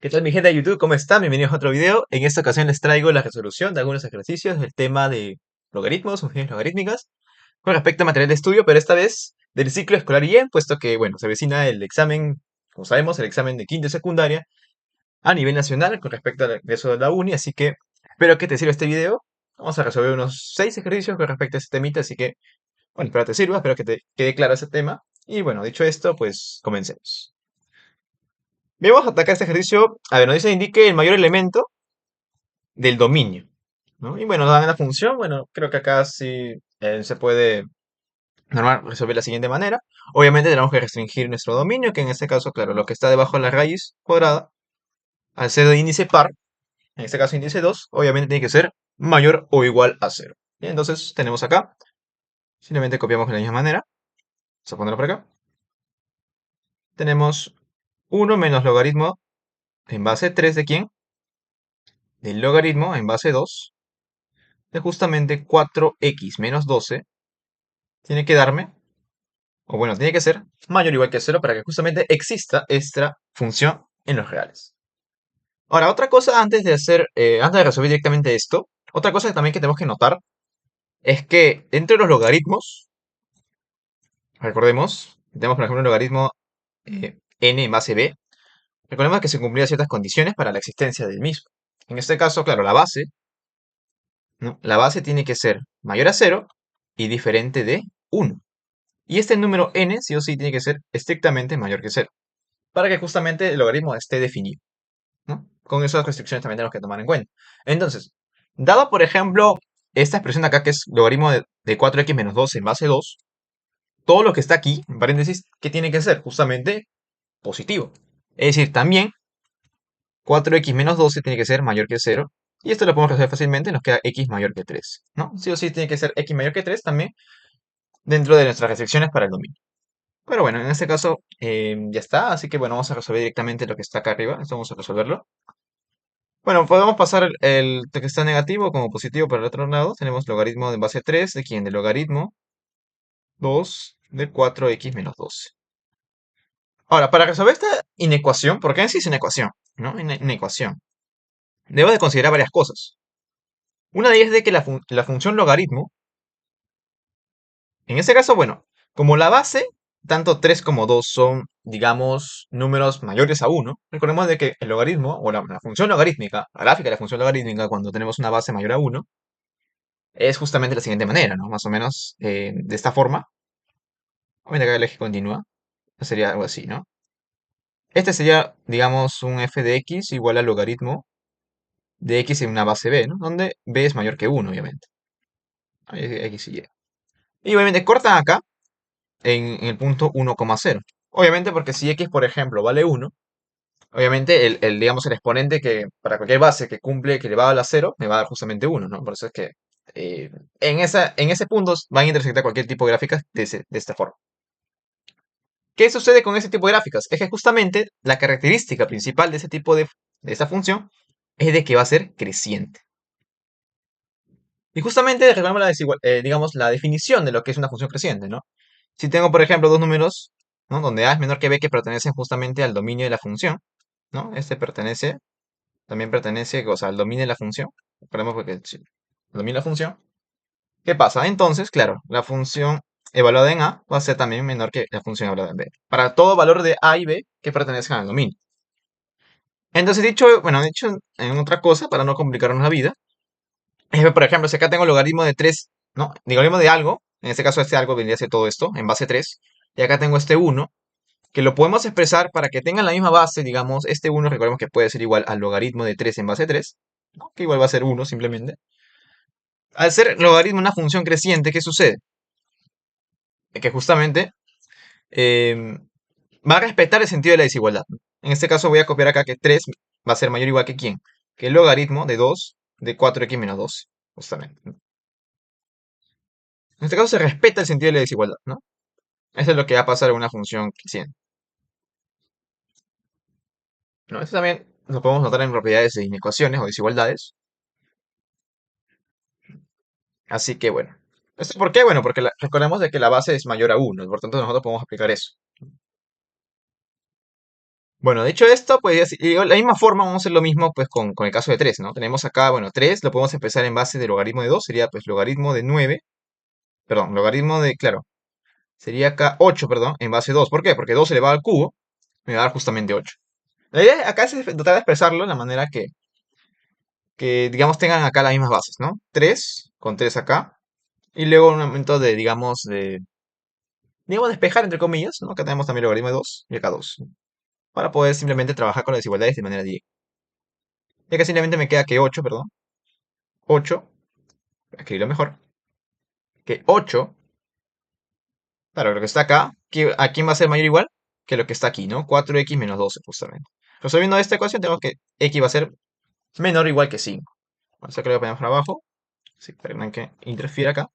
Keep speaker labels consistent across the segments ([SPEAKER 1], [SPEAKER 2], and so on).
[SPEAKER 1] ¿Qué tal mi gente de YouTube? ¿Cómo están? Bienvenidos a otro video. En esta ocasión les traigo la resolución de algunos ejercicios del tema de logaritmos, funciones logarítmicas, con respecto a material de estudio, pero esta vez del ciclo escolar IE, puesto que, bueno, se avecina el examen, como sabemos, el examen de quinto y secundaria a nivel nacional con respecto al ingreso de la uni, así que espero que te sirva este video. Vamos a resolver unos 6 ejercicios con respecto a este temita, así que, bueno, espero te sirva, espero que te quede claro ese tema. Y bueno, dicho esto, pues comencemos. Bien, vamos a atacar este ejercicio. A ver, nos dice indique el mayor elemento del dominio, ¿no? Y bueno, nos dan la función, bueno, creo que acá sí se puede normal resolver de la siguiente manera. Obviamente tenemos que restringir nuestro dominio, que en este caso, claro, lo que está debajo de la raíz cuadrada, al ser de índice par, en este caso índice 2 obviamente tiene que ser mayor o igual a cero. Bien, entonces tenemos acá, simplemente copiamos de la misma manera, vamos a ponerlo por acá. Tenemos 1 menos logaritmo en base 3 de quién? Del logaritmo en base 2 de justamente 4x menos 12 tiene que darme, o bueno, tiene que ser mayor o igual que cero para que justamente exista esta función en los reales. Ahora, otra cosa antes de hacer, antes de resolver directamente esto, otra cosa también que tenemos que notar es que entre los logaritmos, recordemos, tenemos por ejemplo un logaritmo n en base b, recordemos que se cumplían ciertas condiciones para la existencia del mismo. En este caso, claro, la base, ¿no? La base tiene que ser mayor a cero y diferente de 1. Y este número n sí o sí tiene que ser estrictamente mayor que cero, para que justamente el logaritmo esté definido, ¿no? Con esas restricciones también tenemos que tomar en cuenta. Entonces, dado por ejemplo esta expresión de acá que es logaritmo de 4x menos 12 en base 2, todo lo que está aquí, en paréntesis, ¿qué tiene que ser? Justamente positivo. Es decir, también 4x menos 12 tiene que ser mayor que cero. Y esto lo podemos resolver fácilmente, nos queda x mayor que 3, ¿no? Sí o sí tiene que ser x mayor que 3 también dentro de nuestras restricciones para el dominio. Pero bueno, en este caso ya está, así que bueno, vamos a resolver directamente lo que está acá arriba. Esto vamos a resolverlo. Bueno, podemos pasar el que está negativo como positivo para el otro lado. Tenemos logaritmo de base 3 de quién? De logaritmo 2 de 4x menos 12. Ahora, para resolver esta inecuación, porque en sí es una ecuación, ¿no? Una ecuación, debo de considerar varias cosas. Una de ellas es de que la función logaritmo, en este caso, bueno, como la base, tanto 3 como 2 son, digamos, números mayores a 1, recordemos de que el logaritmo, o la función logarítmica, la gráfica de la función logarítmica, cuando tenemos una base mayor a 1, es justamente de la siguiente manera, ¿no? Más o menos de esta forma. Obviamente acá el eje continúa, sería algo así, ¿no? Este sería, digamos, un f de x igual al logaritmo de x en una base b, ¿no? Donde b es mayor que 1, obviamente. Ahí x y y. Y obviamente cortan acá en el punto 1,0. Obviamente porque si x, por ejemplo, vale 1, obviamente digamos, el exponente que para cualquier base que cumple, que le va a la 0, me va a dar justamente 1, ¿no? Por eso es que en ese punto van a intersectar cualquier tipo de gráficas de esta forma. ¿Qué sucede con ese tipo de gráficas? Es que justamente la característica principal de ese tipo de esta función es de que va a ser creciente. Y justamente recordamos digamos, la definición de lo que es una función creciente, ¿no? Si tengo, por ejemplo, dos números, ¿no? Donde a es menor que b que pertenecen justamente al dominio de la función, ¿no? Este también pertenece, o sea, al dominio de la función. Recordemos porque sí, domina la función. ¿Qué pasa? Entonces, claro, la función evaluada en a va a ser también menor que la función evaluada en b. Para todo valor de a y b que pertenezcan al dominio. Entonces, dicho en otra cosa, para no complicarnos la vida, por ejemplo, si acá tengo el logaritmo de 3, ¿no? El logaritmo de algo, en este caso este algo vendría a ser todo esto, en base 3, y acá tengo este 1, que lo podemos expresar para que tengan la misma base, digamos, este 1, recordemos que puede ser igual al logaritmo de 3 en base 3, ¿no? Que igual va a ser 1 simplemente. Al ser logaritmo una función creciente, ¿qué sucede? Que justamente em, va a respetar el sentido de la desigualdad, ¿no? En este caso voy a copiar acá que 3 va a ser mayor o igual que ¿quién? Que el logaritmo de 2 de 4x menos 12, justamente, ¿no? En este caso se respeta el sentido de la desigualdad, ¿no? Eso es lo que va a pasar en una función creciente, ¿no? Esto también lo podemos notar en propiedades de inecuaciones o desigualdades. Así que bueno. ¿Esto por qué? Bueno, porque recordemos de que la base es mayor a 1, por tanto nosotros podemos aplicar eso. Bueno, dicho esto, pues y de la misma forma vamos a hacer lo mismo pues con el caso de 3, ¿no? Tenemos acá, bueno, 3 lo podemos empezar en base de logaritmo de 2, sería pues logaritmo de 9, perdón, logaritmo de, claro, sería acá 8, perdón, en base 2. ¿Por qué? Porque 2 elevado al cubo me va a dar justamente 8. La idea acá es tratar de expresarlo de la manera que, digamos, tengan acá las mismas bases, ¿no? 3 con 3 acá, y luego un momento de, digamos, despejar entre comillas, ¿no? Acá tenemos también logaritmo de 2 y acá 2, ¿no? Para poder simplemente trabajar con las desigualdades de manera directa. Y acá simplemente me queda que 8, perdón, 8, voy a escribirlo mejor, que 8, claro, lo que está acá, ¿a quién va a ser mayor o igual? Que lo que está aquí, ¿no? 4x menos 12, justamente. Resolviendo esta ecuación, tenemos que x va a ser menor o igual que 5. Por eso que lo voy a poner para abajo, sí, para que no que interfiera acá.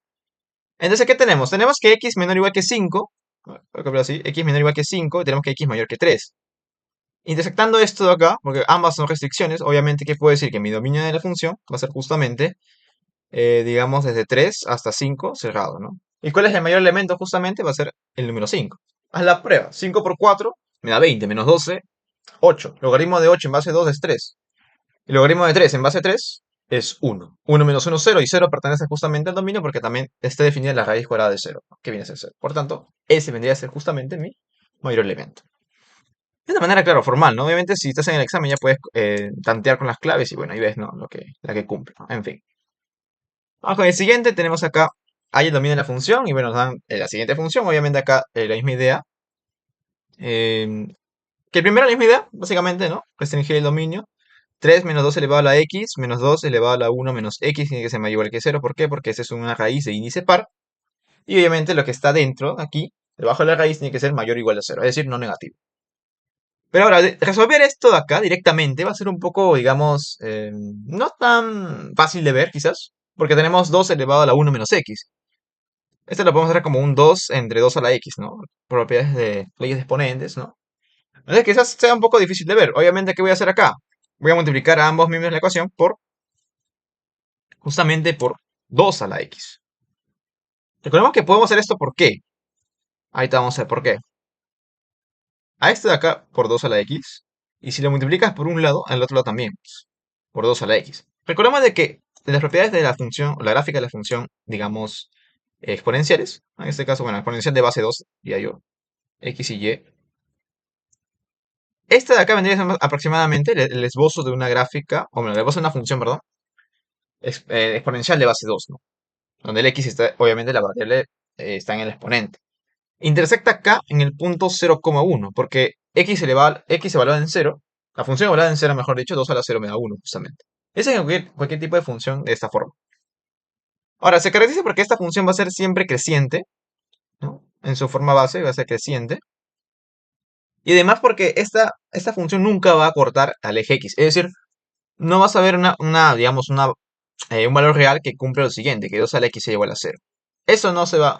[SPEAKER 1] Entonces, ¿qué tenemos? Tenemos que x menor o igual que 5, voy a copiarlo así, x menor o igual que 5, y tenemos que x mayor que 3. Intersectando esto de acá, porque ambas son restricciones, obviamente, ¿qué puedo decir? Que mi dominio de la función va a ser justamente, digamos, desde 3 hasta 5 cerrado, ¿no? ¿Y cuál es el mayor elemento? Justamente va a ser el número 5. Haz la prueba. 5 por 4 me da 20, menos 12, 8. Logaritmo de 8 en base 2 es 3. El logaritmo de 3 en base 3 es 1. 1 menos 1 es 0, y 0 pertenece justamente al dominio porque también está definida la raíz cuadrada de 0, ¿no? Que viene a ser 0. Por tanto, ese vendría a ser justamente mi mayor elemento. De una manera, claro, formal, ¿no? Obviamente, si estás en el examen ya puedes tantear con las claves y bueno, ahí ves, ¿no? La que cumple, ¿no? En fin. Vamos con el siguiente, tenemos acá, hay el dominio de la función y bueno, nos dan la siguiente función, obviamente acá la misma idea. eh, que primero la misma idea, básicamente, ¿no? Restringir el dominio. 3 menos 2 elevado a la x, menos 2 elevado a la 1 menos x tiene que ser mayor o igual que 0. ¿Por qué? Porque esa es una raíz de índice par. Y obviamente lo que está dentro, aquí, debajo de la raíz, tiene que ser mayor o igual a 0, es decir, no negativo. Pero ahora, resolver esto de acá directamente va a ser un poco, digamos, no tan fácil de ver, quizás, porque tenemos 2 elevado a la 1 menos x. Esto lo podemos hacer como un 2 entre 2 a la x, ¿no? Propiedades de leyes de exponentes, ¿no? Entonces quizás sea un poco difícil de ver. Obviamente, ¿qué voy a hacer acá? Voy a multiplicar a ambos miembros de la ecuación justamente por 2 a la x. Recordemos que podemos hacer esto por qué. Ahí te vamos a ver por qué. A este de acá por 2 a la x. Y si lo multiplicas por un lado, al otro lado también, pues, por 2 a la x. Recordemos de que de las propiedades de la función, o la gráfica de la función, digamos, exponenciales, en este caso, bueno, exponencial de base 2, diría yo, x y y. Esta de acá vendría a ser aproximadamente el esbozo de una gráfica, o bueno, el esbozo de una función, perdón, exponencial de base 2, ¿no? Donde el x está, obviamente la variable está en el exponente. Intersecta acá en el punto 0,1, porque x evaluada en 0, la función evaluada en 0, mejor dicho, 2 a la 0 me da 1, justamente. Ese es cualquier tipo de función de esta forma. Ahora, se caracteriza porque esta función va a ser siempre creciente, ¿no? En su forma base va a ser creciente. Y además porque esta función nunca va a cortar al eje x. Es decir, no vas a ver digamos, un valor real que cumple lo siguiente, que 2 a la x sea igual a 0. Eso no se va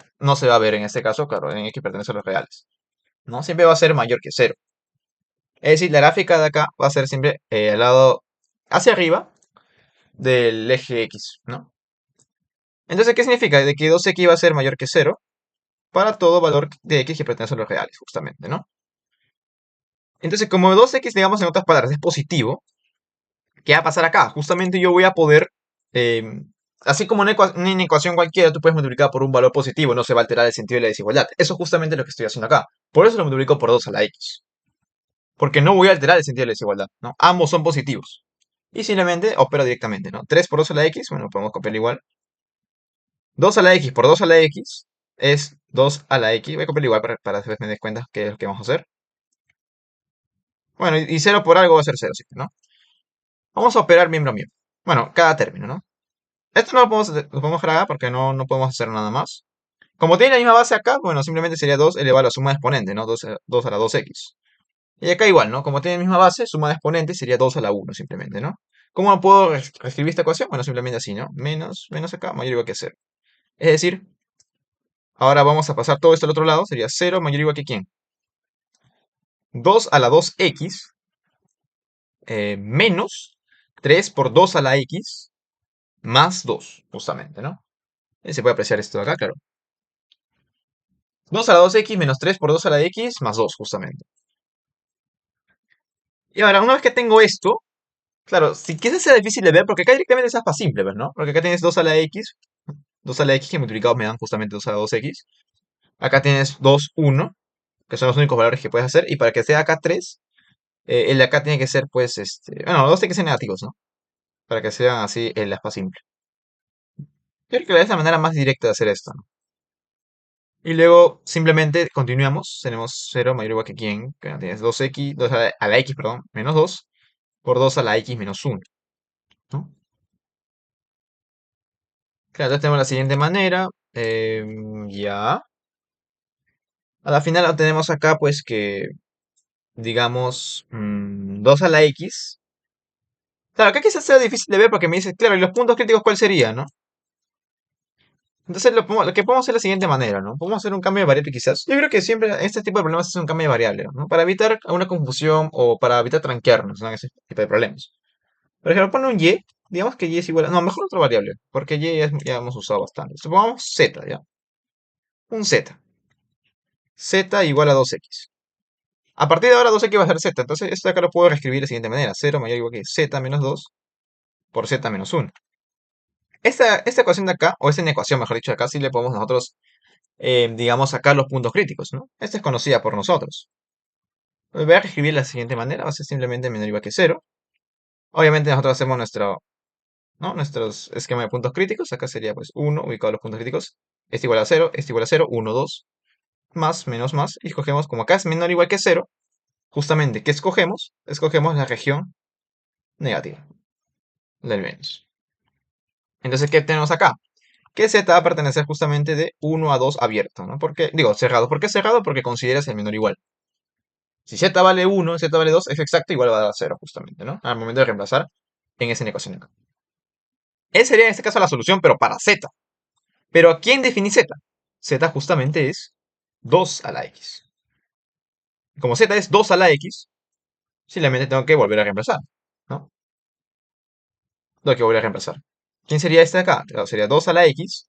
[SPEAKER 1] a ver en este caso, claro, en x pertenece a los reales, ¿no? Siempre va a ser mayor que 0. Es decir, la gráfica de acá va a ser siempre al lado hacia arriba del eje x, ¿no? Entonces, ¿qué significa? De que 2x va a ser mayor que 0 para todo valor de x que pertenece a los reales, justamente, ¿no? Entonces, como 2x, digamos, en otras palabras, es positivo, ¿qué va a pasar acá? Justamente yo voy a poder, eh, así como una ecuación cualquiera, tú puedes multiplicar por un valor positivo, no se va a alterar el sentido de la desigualdad. Eso es justamente lo que estoy haciendo acá. Por eso lo multiplico por 2 a la x. Porque no voy a alterar el sentido de la desigualdad, ¿no? Ambos son positivos. Y simplemente opero directamente, ¿no? 3 por 2 a la x, bueno, podemos copiar igual. 2 a la x por 2 a la x es 2 a la x. Voy a copiar igual para que me des cuenta qué es lo que vamos a hacer. Bueno, y 0 por algo va a ser 0, ¿no? Vamos a operar miembro a miembro. Bueno, cada término, ¿no? Esto no lo podemos dejar acá porque no podemos hacer nada más. Como tiene la misma base acá, bueno, simplemente sería 2 elevado a la suma de exponentes, ¿no? 2 a la 2x. Y acá igual, ¿no? Como tiene la misma base, suma de exponentes sería 2 a la 1, simplemente, ¿no? ¿Cómo puedo reescribir esta ecuación? Bueno, simplemente así, ¿no? Menos acá, mayor o igual que 0. Es decir, ahora vamos a pasar todo esto al otro lado, sería 0 mayor o igual que ¿quién? 2 a la 2x menos 3 por 2 a la x más 2, justamente, ¿no? Se puede apreciar esto de acá, claro. 2 a la 2x menos 3 por 2 a la x más 2, justamente. Y ahora, una vez que tengo esto, claro, si quieres sea difícil de ver, porque acá directamente es más simple, ¿ves, no? Porque acá tienes 2 a la x, 2 a la x que multiplicados me dan justamente 2 a la 2x. Acá tienes 2 1 que son los únicos valores que puedes hacer. Y para que sea acá 3 el de acá tiene que ser, pues, bueno, los dos tienen que ser negativos, ¿no? Para que sean así el aspa simple. Yo creo que es la manera más directa de hacer esto, ¿no? Y luego simplemente continuamos. Tenemos 0 mayor o igual que quién. Que tienes 2x, 2 a la x, perdón, menos 2 por 2 a la x menos 1, ¿no? Claro, entonces tenemos la siguiente manera. Ya. A la final tenemos acá, pues, que, digamos, 2 a la x. Claro, acá quizás sea difícil de ver porque me dice, claro, ¿y los puntos críticos cuál sería, no? Entonces lo que podemos hacer de la siguiente manera, ¿no? Podemos hacer un cambio de variable quizás. Yo creo que siempre en este tipo de problemas es un cambio de variable, ¿no? Para evitar una confusión o para evitar tranquearnos, ¿no? En ese tipo de problemas. Por ejemplo, pone un y, digamos que y es igual a... No, mejor otra variable, porque y ya hemos usado bastante. Supongamos z, ¿ya? Un z. Z igual a 2x. A partir de ahora 2x va a ser z, entonces esto de acá lo puedo reescribir de la siguiente manera. 0 mayor o igual que z menos 2 por z menos 1. Esta ecuación de acá, o esta ecuación, mejor dicho, de acá sí le podemos nosotros digamos, sacar los puntos críticos, ¿no? Esta es conocida por nosotros. Voy a escribir de la siguiente manera, va a ser simplemente menor o igual que cero. Obviamente nosotros hacemos ¿no? Nuestros esquema de puntos críticos. Acá sería pues 1, ubicado los puntos críticos. Este igual a 0, este igual a 0, 1, 2, más, menos, más. Y escogemos, como acá es menor o igual que cero, justamente, ¿qué escogemos? Escogemos la región negativa, del menos. Entonces, ¿qué tenemos acá? Que z va a pertenecer justamente de 1 a 2 abierto, ¿no? Porque, digo, cerrado. ¿Por qué cerrado? Porque consideras el menor igual. Si z vale 1, z vale 2, es exacto, igual va a dar 0, justamente, ¿no? Al momento de reemplazar en esa ecuación de acá. Esa sería en este caso la solución, pero para z. Pero ¿a quién definí z? Z justamente es 2 a la x. Como z es 2 a la x, simplemente tengo que volver a reemplazar, ¿no? Tengo que volver a reemplazar. ¿Quién sería este de acá? Claro, sería 2 a la x.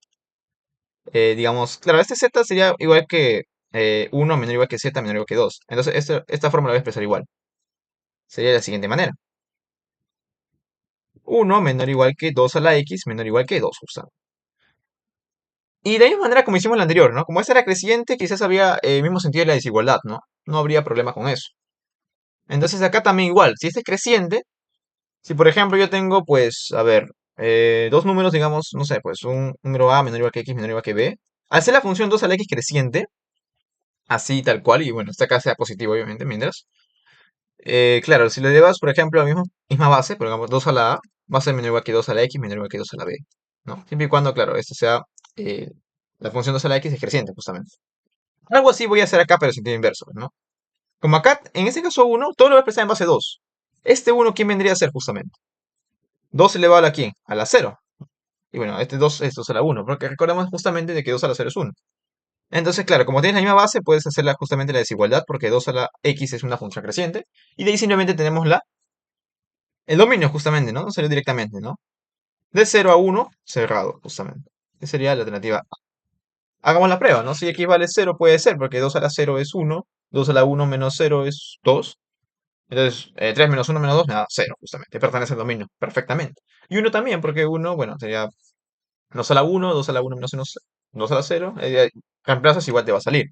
[SPEAKER 1] Digamos, claro, este z sería igual que 1 menor o igual que z menor o igual que 2. Entonces, esta forma la voy a expresar igual. Sería de la siguiente manera. 1 menor o igual que 2 a la x menor o igual que 2, justamente. Y de la misma manera como hicimos la anterior, ¿no? Como esta era creciente, quizás había el mismo sentido de la desigualdad, ¿no? No habría problema con eso. Entonces acá también igual, si este es creciente, si por ejemplo yo tengo, pues, a ver, dos números, digamos, no sé, pues un número a menor o igual que x menor o igual que b, al ser la función 2 a la x creciente, así tal cual, y bueno, esta acá sea positivo obviamente, mientras, claro, si le llevas, por ejemplo, a la misma base, por ejemplo, 2 a la a, va a ser menor o igual que 2 a la x menor o igual que 2 a la b, ¿no? Siempre y cuando, claro, este sea, eh, la función 2 a la x es creciente, justamente. Algo así voy a hacer acá, pero en sentido inverso, ¿no? Como acá, en este caso uno todo lo voy a expresar en base 2. Este uno ¿quién vendría a ser justamente? 2 elevado a la quién? A la cero. Y bueno, este 2 es 2 a la uno, porque recordemos justamente de que 2 a la cero es uno. Entonces, claro, como tienes la misma base, puedes hacerla justamente la desigualdad, porque 2 a la x es una función creciente. Y de ahí simplemente tenemos el dominio, justamente, ¿no? No salió directamente, ¿no? De 0 a 1, cerrado, justamente. Esa sería la alternativa A. Hagamos la prueba, ¿no? Si x vale 0, puede ser, porque 2 a la cero es uno, 2 a la uno menos cero es 2. Entonces, 3 menos uno menos 2 me da 0, justamente. Pertenece al dominio perfectamente. Y uno también, porque uno, bueno, sería 2 a la uno, 2 a la uno menos uno, 2 a la cero. Reemplazas, igual te va a salir.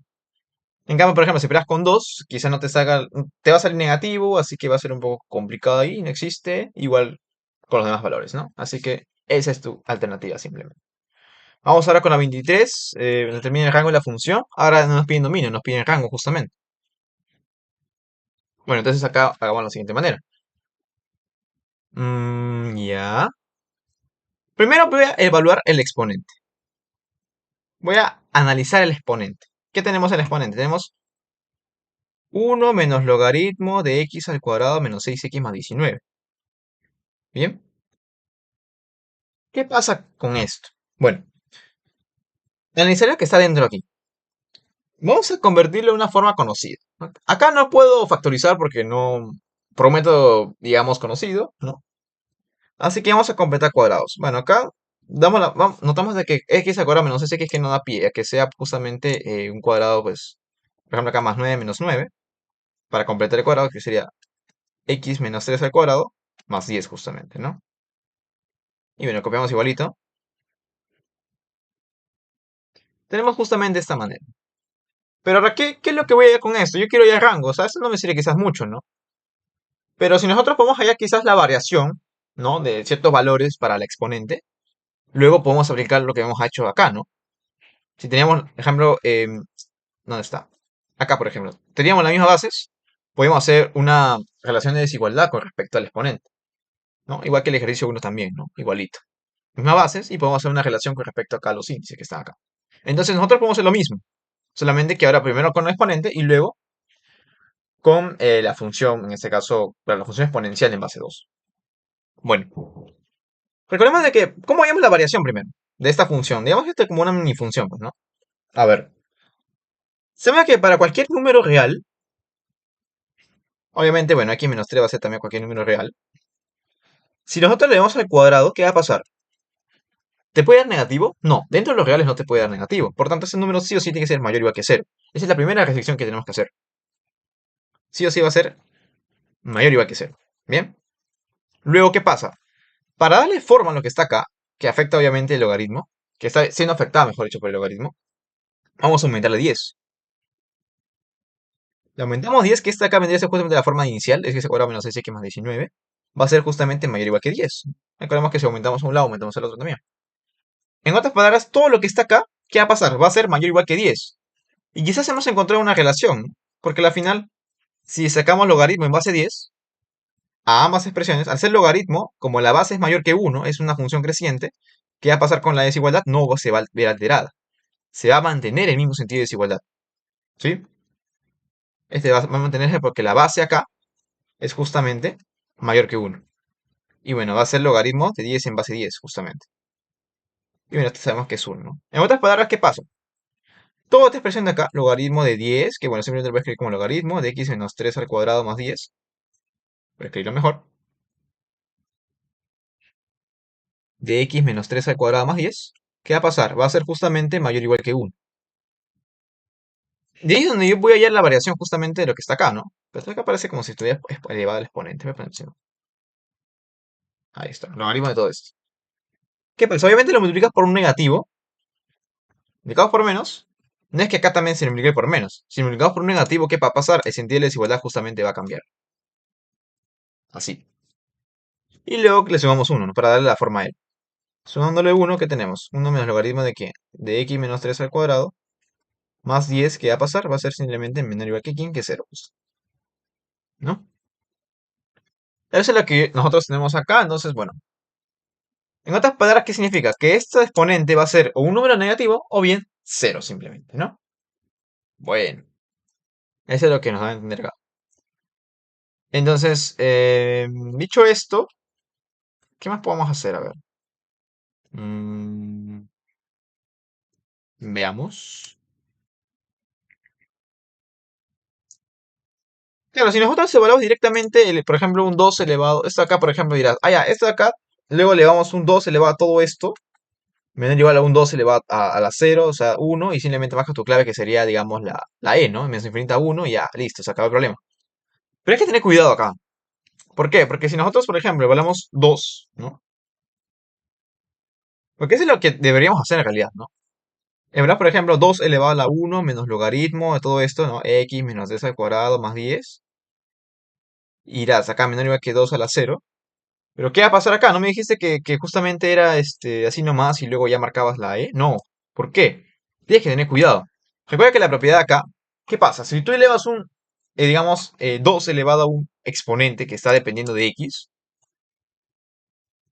[SPEAKER 1] En cambio, por ejemplo, si peleas con 2, quizá no te salga, te va a salir negativo, así que va a ser un poco complicado ahí, no existe, igual con los demás valores, ¿no? Así que esa es tu alternativa simplemente. Vamos ahora con la 23, determina el rango de la función. Ahora no nos piden dominio, nos piden rango justamente. Bueno, entonces acá hagamos de la siguiente manera. Ya. Primero voy a evaluar el exponente. Voy a analizar el exponente. ¿Qué tenemos en el exponente? Tenemos 1 menos logaritmo de x al cuadrado menos 6x más 19. ¿Bien? ¿Qué pasa con esto? Bueno, analizar lo que está dentro aquí. Vamos a convertirlo en una forma conocida. Acá no puedo factorizar porque no prometo, digamos, conocido, ¿no? Así que vamos a completar cuadrados. Bueno, acá notamos de que x al cuadrado menos 6x que no da pie a que sea justamente un cuadrado, pues, por ejemplo acá más 9 menos 9 para completar el cuadrado, que sería x menos 3 al cuadrado más 10 justamente, ¿no? Y bueno, copiamos igualito. Tenemos justamente esta manera. Pero ahora, ¿qué es lo que voy a hallar con esto? Yo quiero hallar rango, o sea, eso no me sirve quizás mucho, ¿no? Pero si nosotros podemos hallar quizás la variación, ¿no? De ciertos valores para la exponente, luego podemos aplicar lo que hemos hecho acá, ¿no? Si teníamos, por ejemplo, ¿dónde está? Acá, por ejemplo, teníamos las mismas bases, podemos hacer una relación de desigualdad con respecto al exponente, ¿no? Igual que el ejercicio uno también, ¿no? Igualito. Mismas bases y podemos hacer una relación con respecto acá a los índices que están acá. Entonces nosotros podemos hacer lo mismo, solamente que ahora primero con el exponente y luego con la función, en este caso, la función exponencial en base 2. Bueno, recordemos de que, ¿cómo hallamos la variación primero? De esta función. Digamos esto como una mini función, pues, ¿no? A ver, se ve que para cualquier número real, obviamente, bueno, x menos 3 va a ser también cualquier número real. Si nosotros le damos al cuadrado, ¿qué va a pasar? ¿Te puede dar negativo? No, dentro de los reales no te puede dar negativo. Por tanto, ese número sí o sí tiene que ser mayor o igual que cero. Esa es la primera restricción que tenemos que hacer. Sí o sí va a ser mayor o igual que cero. Bien. Luego, ¿qué pasa? Para darle forma a lo que está acá, que afecta obviamente el logaritmo, que está siendo afectada, mejor dicho, por el logaritmo, vamos a aumentarle 10. Le aumentamos 10, que esta acá vendría a ser justamente la forma inicial, es que se cuadrado menos 6x más 19, va a ser justamente mayor o igual que 10. Recordemos que si aumentamos a un lado, aumentamos al otro también. En otras palabras, todo lo que está acá, ¿qué va a pasar? Va a ser mayor o igual que 10. Y quizás hemos encontrado una relación, ¿no? Porque al final, si sacamos logaritmo en base 10, a ambas expresiones, al ser logaritmo, como la base es mayor que 1, es una función creciente, ¿qué va a pasar con la desigualdad? No se va a ver alterada. Se va a mantener el mismo sentido de desigualdad. ¿Sí? Este va a mantenerse porque la base acá es justamente mayor que 1. Y bueno, va a ser logaritmo de 10 en base 10, justamente. Y bueno, esto sabemos que es 1, ¿no? En otras palabras, ¿qué pasa? Toda esta expresión de acá, logaritmo de 10, que bueno, simplemente lo voy a escribir como logaritmo de x menos 3 al cuadrado más 10. Voy a escribirlo mejor. De x menos 3 al cuadrado más 10. ¿Qué va a pasar? Va a ser justamente mayor o igual que 1. De ahí es donde yo voy a hallar la variación justamente de lo que está acá, ¿no? Pero acá parece como si estuviera elevado al exponente. Voy a poner encima. Ahí está, logaritmo de todo esto. ¿Qué pasa? Obviamente lo multiplicas por un negativo. Multiplicado por menos. No es que acá también se lo multiplique por menos. Si lo multiplicamos por un negativo, ¿qué va a pasar? El sentido de la desigualdad justamente va a cambiar. Así. Y luego le sumamos 1, ¿no? Para darle la forma a él. Sumándole 1, ¿qué tenemos? 1 menos logaritmo de ¿qué? De x menos 3 al cuadrado. Más 10, ¿qué va a pasar? Va a ser simplemente menor o igual que quién, que 0. Pues, ¿no? Eso es lo que nosotros tenemos acá. Entonces, bueno. En otras palabras, ¿qué significa? Que este exponente va a ser o un número negativo o bien 0 simplemente, ¿no? Bueno. Eso es lo que nos va a entender acá. Entonces, dicho esto, ¿qué más podemos hacer? A ver. Mm, veamos. Claro, si nosotros evaluamos directamente, por ejemplo, un 2 elevado, esto acá, por ejemplo, dirás, ah, ya, esto de acá, luego elevamos un 2 elevado a todo esto, menor o igual a un 2 elevado a la 0, o sea, 1, y simplemente marcas tu clave que sería, digamos, la e, ¿no? Menos infinita a 1 y ya, listo, se acaba el problema. Pero hay que tener cuidado acá. ¿Por qué? Porque si nosotros, por ejemplo, evaluamos 2, ¿no? Porque eso es lo que deberíamos hacer en realidad, ¿no? Evaluar, por ejemplo, 2 elevado a la 1 menos logaritmo de todo esto, ¿no? X menos 10 al cuadrado más 10. Irás acá menor o igual que 2 a la 0. Pero ¿qué va a pasar acá? ¿No me dijiste que justamente era así nomás y luego ya marcabas la E? No. ¿Por qué? Tienes que tener cuidado. Recuerda que la propiedad acá, ¿qué pasa? Si tú elevas digamos, 2 elevado a un exponente que está dependiendo de X,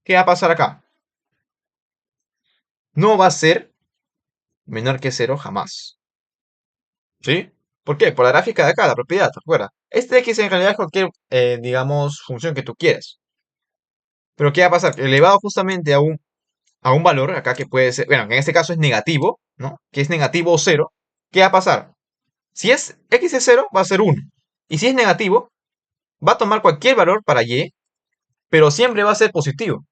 [SPEAKER 1] ¿qué va a pasar acá? No va a ser menor que 0 jamás. ¿Sí? ¿Por qué? Por la gráfica de acá, la propiedad, recuerda. Este X en realidad es cualquier, digamos, función que tú quieras. Pero ¿qué va a pasar? Elevado justamente a un valor, acá que puede ser, bueno, que en este caso es negativo, ¿no? Que es negativo o cero, ¿qué va a pasar? Si es x es 0, va a ser 1. Y si es negativo, va a tomar cualquier valor para y, pero siempre va a ser positivo.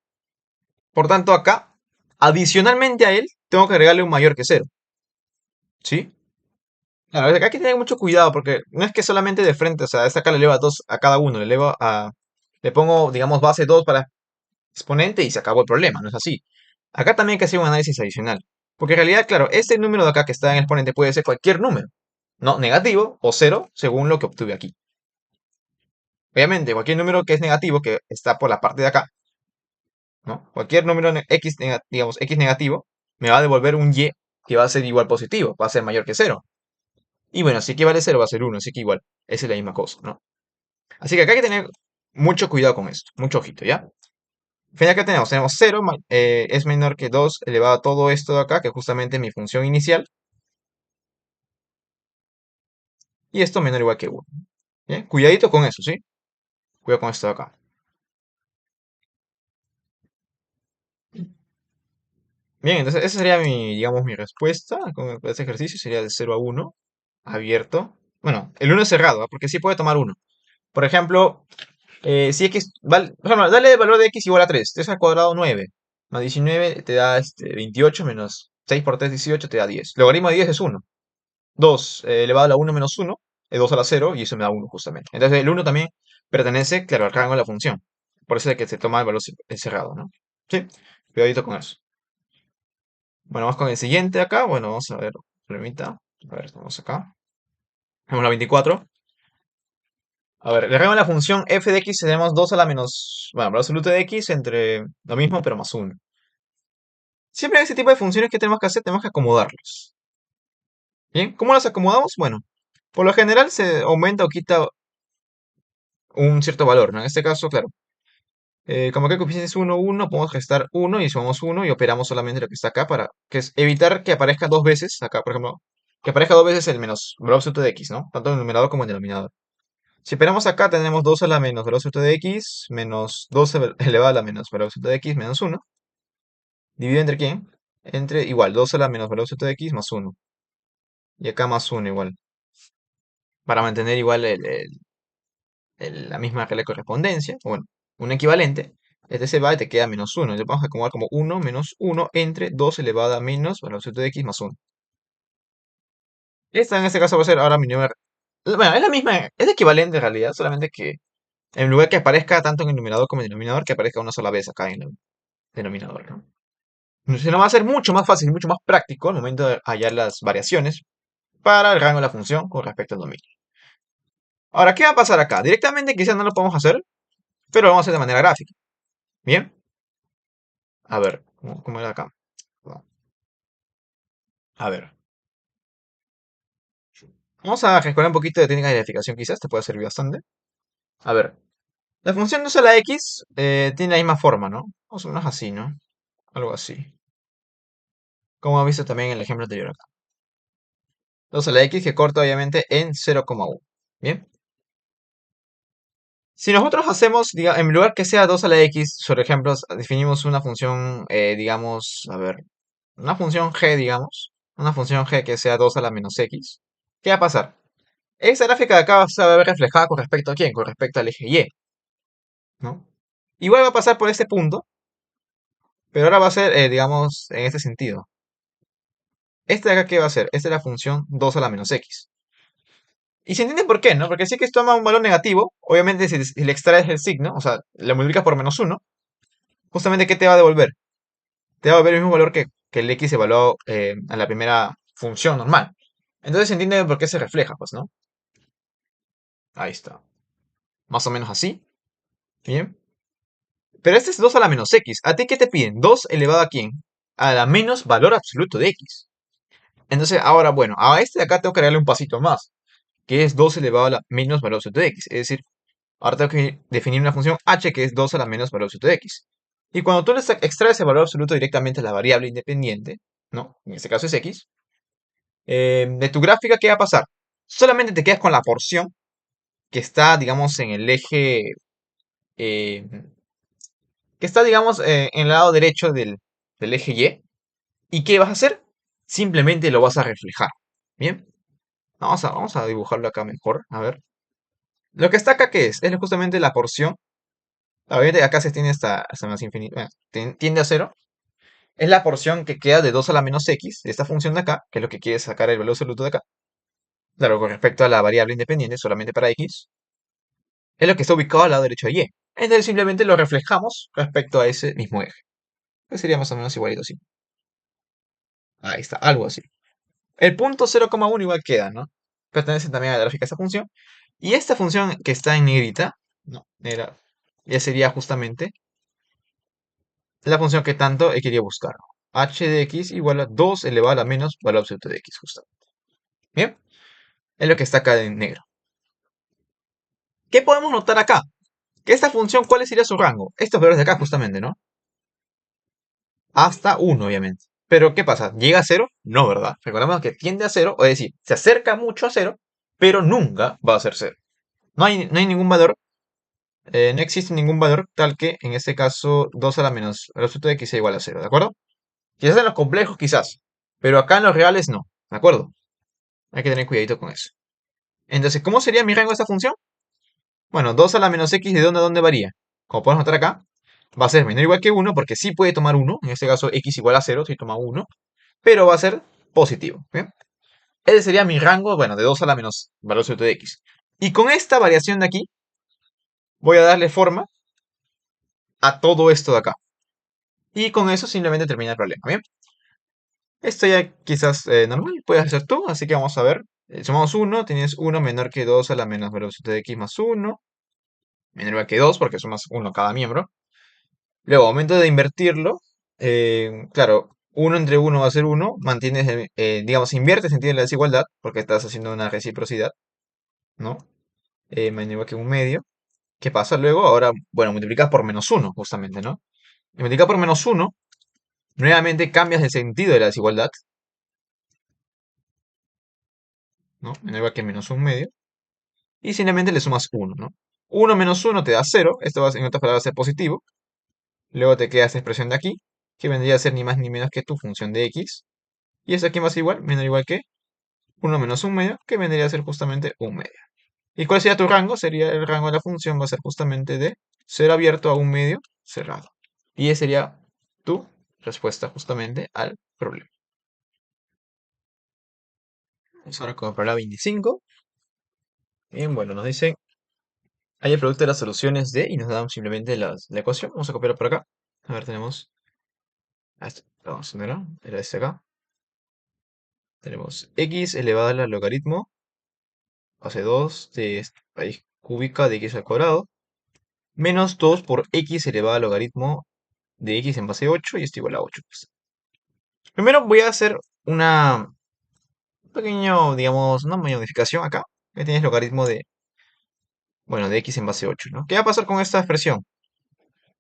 [SPEAKER 1] Por tanto, acá, adicionalmente a él, tengo que agregarle un mayor que 0. ¿Sí? Claro, acá hay que tener mucho cuidado porque no es que solamente de frente, o sea, esta acá le eleva 2 a cada uno, le pongo, digamos, base 2 para exponente y se acabó el problema, no es así. Acá también hay que hacer un análisis adicional, porque en realidad, claro, este número de acá que está en el exponente puede ser cualquier número, ¿no? Negativo o cero, según lo que obtuve aquí. Obviamente, cualquier número que es negativo, que está por la parte de acá, ¿no? Cualquier número x, digamos, x negativo, me va a devolver un y que va a ser igual positivo, va a ser mayor que cero. Y bueno, si que vale cero va a ser uno, así que igual, esa es la misma cosa, ¿no? Así que acá hay que tener mucho cuidado con esto, mucho ojito, ¿ya? Al final, ¿qué tenemos? Tenemos cero es menor que 2 elevado a todo esto de acá, que es justamente mi función inicial, y esto menor o igual que uno. ¿Bien? Cuidadito con eso, ¿sí? Cuidado con esto de acá. Bien, entonces esa sería mi, digamos, mi respuesta con este ejercicio, sería de 0 a 1 abierto. Bueno, el uno es cerrado, ¿ah? Porque sí puede tomar uno. Por ejemplo, si x, por ejemplo, dale el valor de x igual a 3, 3 al cuadrado 9, más 19 te da 28 menos 6 por 3, 18 te da 10. Logaritmo de 10 es 1. 2 elevado a la 1 menos 1 es 2 a la 0 y eso me da 1 justamente. Entonces el uno también pertenece, claro, al rango de la función. Por eso es que se toma el valor cerrado, ¿no? Sí, cuidadito con eso. Bueno, vamos con el siguiente acá. Bueno, vamos a ver, problemita. A ver, vamos acá. Vamos a la 24. A ver, el rango de la función f de x tenemos 2 a la menos, bueno, valor absoluto de x entre lo mismo pero más 1. Siempre en este tipo de funciones que tenemos que hacer, tenemos que acomodarlos. ¿Bien? ¿Cómo las acomodamos? Bueno, por lo general se aumenta o quita un cierto valor, ¿no? En este caso, claro, como que el coeficiente es 1, 1, podemos gestar 1 y sumamos 1 y operamos solamente lo que está acá para que es evitar que aparezca dos veces, acá por ejemplo, que aparezca dos veces el menos valor absoluto de x, ¿no? Tanto en el numerador como en el denominador. Si operamos acá, tenemos 2 a la menos valor absoluto de x menos 2 elevado a la menos valor absoluto de x menos 1. ¿Dividido entre quién? Entre igual, 2 a la menos valor absoluto de x más 1. Y acá más 1 igual. Para mantener igual la misma regla de correspondencia, o bueno, un equivalente, este se va y te queda menos 1. Entonces vamos a acomodar como 1 menos 1 entre 2 elevado a menos valor absoluto de x más 1. Esta en este caso va a ser ahora mi número. Bueno, es la misma, es equivalente en realidad, solamente que en lugar que aparezca tanto en el numerador como en el denominador, que aparezca una sola vez acá en el denominador, ¿no? Entonces nos va a ser mucho más fácil, mucho más práctico al momento de hallar las variaciones para el rango de la función con respecto al dominio. Ahora, ¿qué va a pasar acá? Directamente quizás no lo podemos hacer, pero lo vamos a hacer de manera gráfica. Bien, a ver, ¿cómo era acá? A ver, vamos a recordar un poquito de técnica de verificación, quizás te pueda servir bastante. A ver, la función 2 a la x tiene la misma forma, ¿no? Más o menos así, ¿no? Algo así. Como hemos visto también en el ejemplo anterior acá. 2 a la x que corta obviamente en 0,1. Bien. Si nosotros hacemos, en lugar que sea 2 a la x, por ejemplo, definimos una función, digamos, a ver, una función g, digamos, una función g que sea 2 a la menos x, ¿qué va a pasar? Esa gráfica de acá se va a ver reflejada con respecto a quién, con respecto al eje y, ¿no? Igual va a pasar por este punto, pero ahora va a ser, digamos, en este sentido. Este de acá, ¿qué va a ser? Esta es la función 2 a la menos x. Y se entiende por qué, ¿no? Porque si que toma un valor negativo, obviamente si le extraes el signo, o sea, le multiplicas por menos 1, justamente, ¿qué te va a devolver? Te va a devolver el mismo valor que el x evaluado a la primera función normal. Entonces se entiende por qué se refleja, pues, ¿no? Ahí está. Más o menos así. Bien. Pero este es 2 a la menos x. ¿A ti qué te piden? 2 elevado a quién? A la menos valor absoluto de x. Entonces, ahora, bueno, a este de acá tengo que darle un pasito más, que es 2 elevado a la menos valor absoluto de x. Es decir, ahora tengo que definir una función h que es 2 a la menos valor absoluto de x. Y cuando tú le extraes el valor absoluto directamente a la variable independiente, ¿no? En este caso es x, de tu gráfica, ¿qué va a pasar? Solamente te quedas con la porción que está, digamos, en el eje, eh, que está, digamos, en el lado derecho del eje Y. ¿Y qué vas a hacer? Simplemente lo vas a reflejar. Bien, vamos a dibujarlo acá mejor. A ver. Lo que está acá, ¿qué es? Es justamente la porción. Obviamente acá se tiene hasta más infinito. Bueno, tiende a cero. Es la porción que queda de 2 a la menos x de esta función de acá, que es lo que quiere sacar el valor absoluto de acá. Claro, con respecto a la variable independiente, solamente para x, es lo que está ubicado al lado derecho de y. Entonces simplemente lo reflejamos respecto a ese mismo eje. Que sería más o menos igualito así. Ahí está, algo así. El punto 0,1 igual queda, ¿no? Pertenece también a la gráfica de esta función. Y esta función que está en negrita, no, negra, ya sería justamente la función que tanto he querido buscar. H de x igual a 2 elevado a la menos valor absoluto de x, justamente. Bien, es lo que está acá en negro. ¿Qué podemos notar acá? Que esta función, ¿cuál sería su rango? Estos valores de acá, justamente, ¿no? Hasta 1, obviamente. Pero, ¿qué pasa? ¿Llega a 0? No, ¿verdad? Recordemos que tiende a 0, es decir, se acerca mucho a 0, pero nunca va a ser 0. No hay ningún valor, no existe ningún valor tal que, en este caso, 2 a la menos el absoluto de x sea igual a 0, ¿de acuerdo? Quizás en los complejos, quizás, pero acá en los reales no, ¿de acuerdo? Hay que tener cuidadito con eso. Entonces, ¿cómo sería mi rango de esta función? Bueno, 2 a la menos x, ¿de dónde a dónde varía? Como podemos notar acá, va a ser menor o igual que 1, porque sí puede tomar 1, en este caso x igual a 0, si toma 1, pero va a ser positivo, ¿bien? Ese sería mi rango, bueno, de 2 a la menos valor absoluto de x. Y con esta variación de aquí, voy a darle forma a todo esto de acá. Y con eso simplemente termina el problema, ¿bien? Esto ya quizás normal, puedes hacer tú, así que vamos a ver. Sumamos 1, tienes 1 menor que 2 a la menos valor absoluto de x más 1, menor o igual que 2, porque sumas 1 cada miembro. Luego, momento de invertirlo, claro, 1 entre 1 va a ser 1, mantienes, digamos, inviertes sentido de la desigualdad, porque estás haciendo una reciprocidad, ¿no? Menor o igual que un medio. ¿Qué pasa luego? Ahora, bueno, multiplicas por menos 1, justamente, ¿no? Y multiplicas por menos 1, nuevamente cambias el sentido de la desigualdad, ¿no? Menor o igual que menos un medio. Y simplemente le sumas 1, ¿no? 1 menos 1 te da 0, esto va en otras palabras a ser positivo. Luego te queda esta expresión de aquí, que vendría a ser ni más ni menos que tu función de x. Y esto aquí va a ser igual, menor o igual que 1 menos un medio, que vendría a ser justamente un medio. ¿Y cuál sería tu rango? Sería el rango de la función, va a ser justamente de 0 abierto a un medio cerrado. Y esa sería tu respuesta justamente al problema. Vamos ahora con el problema 25. Bien, bueno, nos dice, hay el producto de las soluciones de, y nos dan simplemente la ecuación. Vamos a copiarlo por acá. A ver, tenemos, vamos a ponerlo, era este acá. Tenemos x elevado al logaritmo, base 2 de raíz cúbica de x al cuadrado, menos 2 por x elevado al logaritmo de x en base 8, y esto igual a 8, pues. Primero voy a hacer un pequeño, digamos, una modificación acá, que tienes logaritmo de, bueno, de x en base 8, ¿no? ¿Qué va a pasar con esta expresión?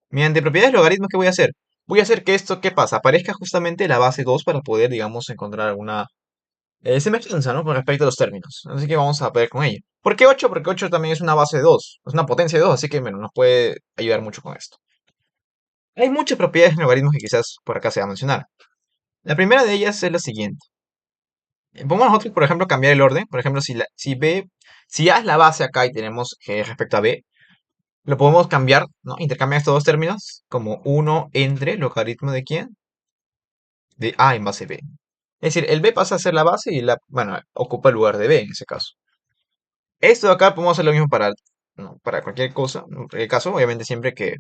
[SPEAKER 1] Mediante propiedades de logaritmos, ¿qué voy a hacer? Voy a hacer que esto, ¿qué pasa? Aparezca justamente la base 2 para poder, digamos, encontrar alguna semejanza, ¿no? Con respecto a los términos. Así que vamos a ver con ella. ¿Por qué 8? Porque 8 también es una base de 2, es una potencia de 2, así que, bueno, nos puede ayudar mucho con esto. Hay muchas propiedades de logaritmos que quizás por acá se va a mencionar. La primera de ellas es la siguiente. Podemos nosotros, por ejemplo, cambiar el orden. Por ejemplo, si A es la base acá y tenemos que respecto a B, lo podemos cambiar, ¿no? Intercambiar estos dos términos como uno entre logaritmo de quién, de A en base B. Es decir, el B pasa a ser la base y bueno, ocupa el lugar de B en ese caso. Esto de acá podemos hacer lo mismo para, ¿no? Para cualquier cosa, en cualquier caso, obviamente siempre que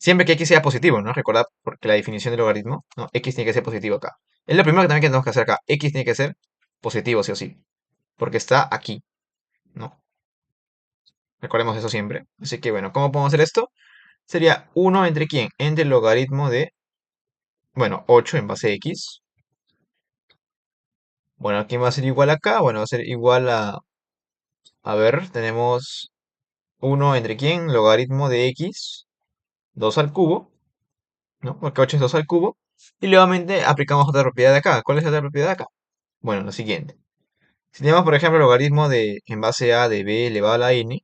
[SPEAKER 1] x sea positivo, ¿no? Recordad porque la definición del logaritmo, ¿no? X tiene que ser positivo acá. Es lo primero que también que tenemos que hacer acá. X tiene que ser positivo, sí o sí, porque está aquí, ¿no? Recordemos eso siempre. Así que bueno, ¿cómo podemos hacer esto? Sería 1 entre quién? Entre el logaritmo de, bueno, 8 en base x. Bueno, aquí va a ser igual acá. Bueno, va a ser igual a ver, tenemos 1 entre quién? Logaritmo de x, 2 al cubo, ¿no? Porque 8 es 2 al cubo. Y nuevamente aplicamos otra propiedad de acá. ¿Cuál es la otra propiedad de acá? Bueno, lo siguiente. Si tenemos, por ejemplo, el logaritmo de en base a de b elevado a la n,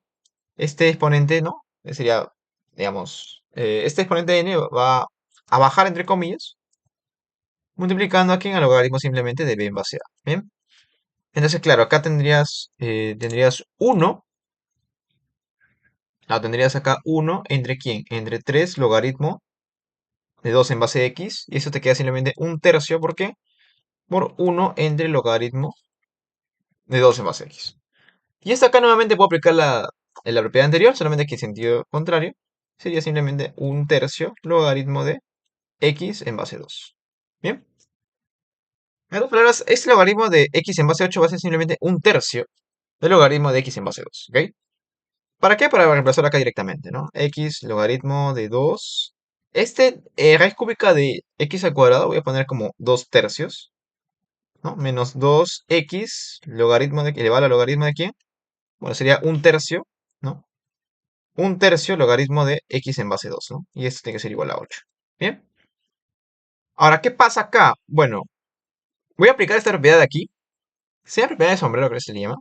[SPEAKER 1] este exponente, ¿no? Sería, digamos, este exponente de n va a bajar entre comillas, multiplicando aquí en el logaritmo simplemente de b en base a. ¿Bien? Entonces, claro, acá tendrías 1, tendrías acá 1 entre quién? Entre 3 logaritmo de 2 en base a x, y eso te queda simplemente un tercio, ¿por qué? Por 1 entre el logaritmo de 2 en base a x. Y esta acá nuevamente puedo aplicar la propiedad anterior, solamente que en sentido contrario. Sería simplemente un tercio logaritmo de x en base 2. Bien. En otras palabras, este logaritmo de x en base 8 va a ser simplemente un tercio del logaritmo de x en base 2. ¿Ok? ¿Para qué? Para reemplazar acá directamente, ¿no? X logaritmo de 2. Raíz cúbica de x al cuadrado voy a poner como 2 tercios, ¿no? Menos 2x logaritmo de elevado al logaritmo de quién. Bueno, sería un tercio, ¿no? Un tercio logaritmo de x en base 2, ¿no? Y esto tiene que ser igual a 8. Bien. Ahora, ¿qué pasa acá? Bueno, voy a aplicar esta propiedad de aquí. Se llama propiedad de sombrero, creo que se le llama.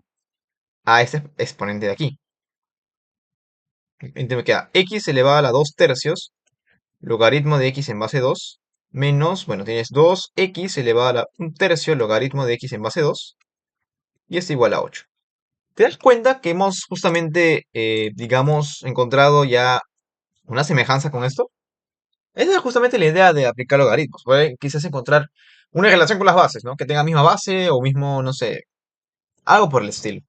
[SPEAKER 1] A este exponente de aquí. Entonces me queda x elevado a la 2 tercios logaritmo de x en base 2 menos, bueno, tienes 2x elevado a la un tercio logaritmo de x en base 2 y esto igual a 8. ¿Te das cuenta que hemos justamente, digamos, encontrado ya una semejanza con esto? Esa es justamente la idea de aplicar logaritmos. Puede quizás encontrar una relación con las bases, ¿no? Que tenga misma base o mismo, no sé, algo por el estilo.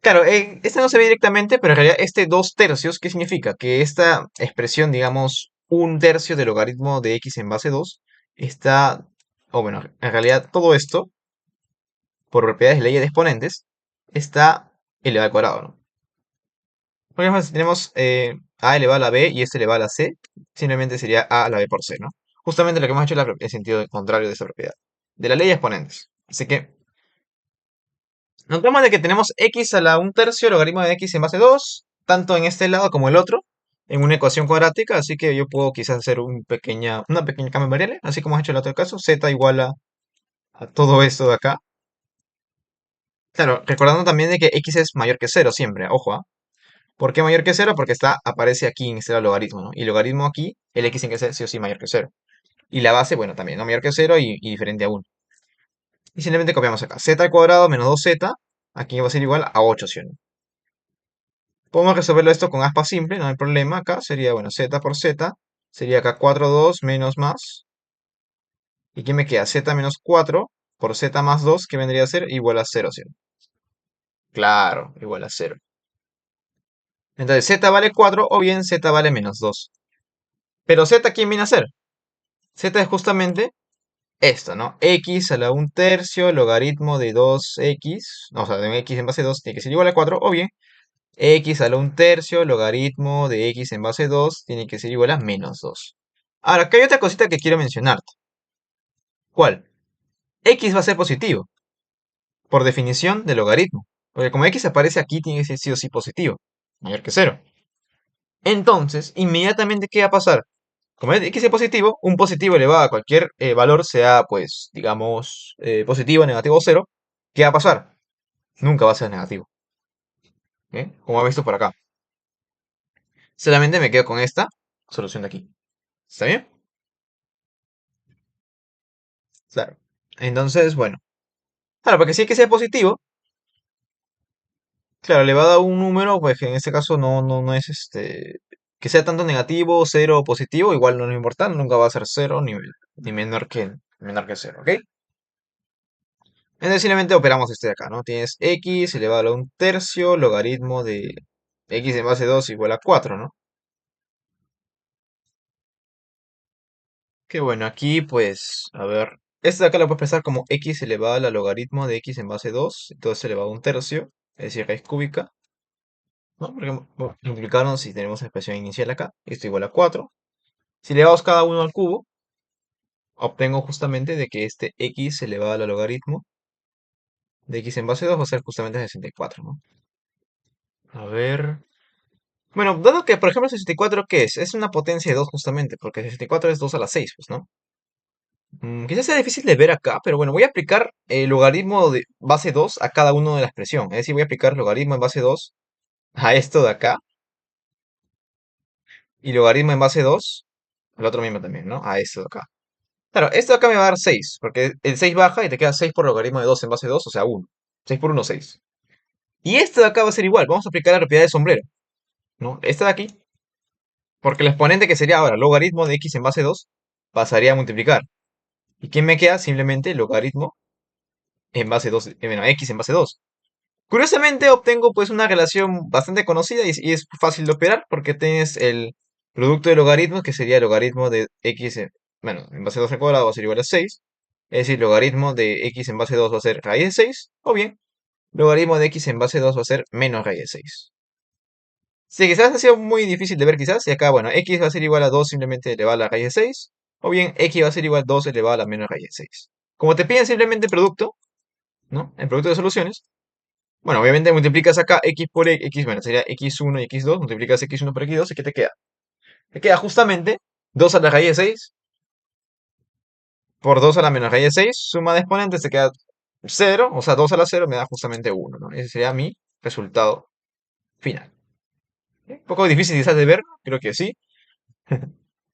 [SPEAKER 1] Claro, este no se ve directamente, pero en realidad este 2 tercios, ¿qué significa? Que esta expresión, digamos, un tercio del logaritmo de x en base 2 está, o bueno, en realidad todo esto, por propiedades de ley de exponentes, está elevado al cuadrado, ¿no? Por ejemplo, si tenemos a elevado a la b y este elevado a la c, simplemente sería a a la b por c, ¿no? Justamente lo que hemos hecho es el sentido contrario de esta propiedad, de la ley de exponentes. Así que notamos de que tenemos x a la un tercio logaritmo de x en base 2 tanto en este lado como el otro, en una ecuación cuadrática, así que yo puedo quizás hacer una pequeña cambio de variable, así como hemos hecho en el otro caso, z igual a todo esto de acá. Claro, recordando también de que x es mayor que cero siempre, ojo, ¿ah? ¿Por qué mayor que cero? Porque aparece aquí en este logaritmo, ¿no? Y logaritmo aquí, el x tiene que ser sí o sí mayor que cero. Y la base, bueno, también, ¿no? Mayor que cero y diferente a 1. Y simplemente copiamos acá, z al cuadrado menos 2z, aquí va a ser igual a 8, ¿sí o no? Podemos resolverlo esto con aspa simple, no hay problema. Acá sería, bueno, z por z. Sería acá 4 2 menos más. ¿Y qué me queda? Z menos 4 por z más 2, que vendría a ser igual a 0, ¿sí? Claro, igual a 0. Entonces z vale 4 o bien z vale menos 2. Pero z, ¿quién viene a ser? Z es justamente esto, ¿no? X a la un tercio logaritmo de 2x, o sea, de un x en base 2 tiene que ser igual a 4, o bien x a la un tercio logaritmo de x en base 2 tiene que ser igual a menos 2. Ahora, acá hay otra cosita que quiero mencionarte. ¿Cuál? X va a ser positivo, por definición de logaritmo. Porque como X aparece aquí, tiene que ser sí o sí positivo, mayor que cero. Entonces, inmediatamente, ¿qué va a pasar? Como X es positivo, un positivo elevado a cualquier valor, sea, pues, digamos, positivo, negativo o cero, ¿qué va a pasar? Nunca va a ser negativo. ¿Eh? Como he visto por acá. Solamente me quedo con esta solución de aquí. ¿Está bien? Claro. Entonces, bueno. Claro, porque si X es positivo, claro, elevado a un número, pues que en este caso no es que sea tanto negativo, cero o positivo, igual no nos importa, nunca va a ser cero ni menor que cero, ¿ok? Entonces simplemente operamos este de acá, ¿no? Tienes x elevado a un tercio, logaritmo de x en base 2 igual a 4, ¿no? Que bueno, aquí pues, a ver, este de acá lo puedes expresar como x elevado al logaritmo de x en base 2, entonces elevado a un tercio, es decir, raíz cúbica, ¿no? Porque multiplicaron si tenemos la expresión inicial acá, esto igual a 4. Si elevamos cada uno al cubo, obtengo justamente de que este x elevado al logaritmo de x en base 2 va a ser justamente 64, ¿no? A ver. Bueno, dado que, por ejemplo, 64, ¿qué es? Es una potencia de 2 justamente, porque 64 es 2 a la 6, pues, ¿no? Quizás sea difícil de ver acá, pero bueno, voy a aplicar el logaritmo de base 2 a cada uno de la expresión. Es decir, voy a aplicar logaritmo en base 2 a esto de acá, y logaritmo en base 2 al otro mismo también, ¿no? A esto de acá. Claro, esto de acá me va a dar 6, porque el 6 baja y te queda 6 por logaritmo de 2 en base 2, o sea, 1. 6 por 1, 6. Y esto de acá va a ser igual, vamos a aplicar la propiedad de sombrero, ¿no? Esta de aquí, porque el exponente que sería ahora logaritmo de x en base 2 pasaría a multiplicar. ¿Y qué me queda? Simplemente logaritmo en base 2, bueno, x en base 2. Curiosamente obtengo pues una relación bastante conocida y es fácil de operar porque tienes el producto de logaritmos que sería el logaritmo de x, bueno, en base 2 al cuadrado va a ser igual a 6. Es decir, logaritmo de x en base 2 va a ser raíz de 6. O bien, logaritmo de x en base 2 va a ser menos raíz de 6. Sí, quizás ha sido muy difícil de ver quizás. Y acá, bueno, x va a ser igual a 2 simplemente elevado a la raíz de 6. O bien, x va a ser igual a 2 elevado a la menos raíz de 6. Como te piden simplemente producto, ¿no? El producto de soluciones. Bueno, obviamente multiplicas acá x por x, bueno, sería x1 y x2, multiplicas x1 por x2, ¿y qué te queda? Te queda justamente 2 a la raíz de 6 por 2 a la menos raíz de 6, suma de exponentes te queda 0, o sea, 2 a la 0 me da justamente 1, ¿no? Ese sería mi resultado final. Un poco difícil quizás de ver, creo que sí.